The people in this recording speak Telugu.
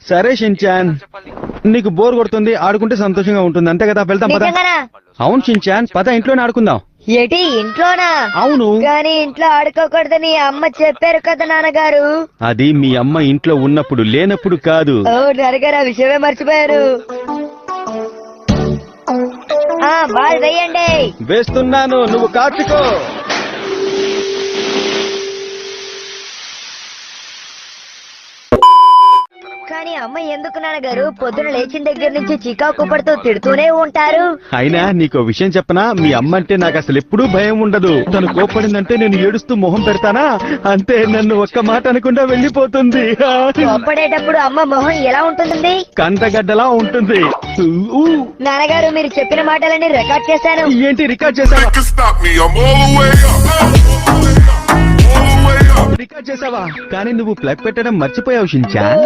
సరే షిన్చాన్, నీకు బోర్ కొడుతుంది, ఆడుకుంటే సంతోషంగా ఉంటుంది, అంతే కదా? వెళ్తాం పద. నిజంగానా? అవును షిన్చాన్, పద ఇంట్లోనే ఆడుకుందాం. ఏటి ఇంట్లోనా? అవును. కానీ ఇంట్లో ఆడుకోకూడదని అమ్మ చెప్పారు కదా నాన్నగారు. అది మీ అమ్మ ఇంట్లో ఉన్నప్పుడు, లేనప్పుడు కాదు. ఓ నాన్నగారు, ఆ విషయమే మర్చిపోయారు. బాల్ వేయండి. వేస్తున్నాను, నువ్వు కార్తికో. కానీ అమ్మ ఎందుకు నాన్నగారు పొద్దున లేచిన దగ్గర నుంచి చికాకు పడుతూ తిడుతూనే ఉంటారు? అయినా నీకో విషయం చెప్పనా, మీ అమ్మ అంటే నాకు అసలు ఎప్పుడూ భయం ఉండదు. తను కోప్పడిందంటే నేను ఏడుస్తూ మొహం పెడతానా, అంతే, నన్ను ఒక్క మాట అనకుండా వెళ్ళిపోతుంది. కోప్పడేటప్పుడు అమ్మ మొహం ఎలా ఉంటుంది? కందగడ్డలా ఉంటుంది. నాన్నగారు, మీరు చెప్పిన మాటలన్నీ రికార్డ్ చేశాను. ఏంటి రికార్డ్ చేసావా? రికార్డ్ చేసావా? కానీ నువ్వు ప్లగ్ పెట్టడం మర్చిపోయావు షిన్చాన్.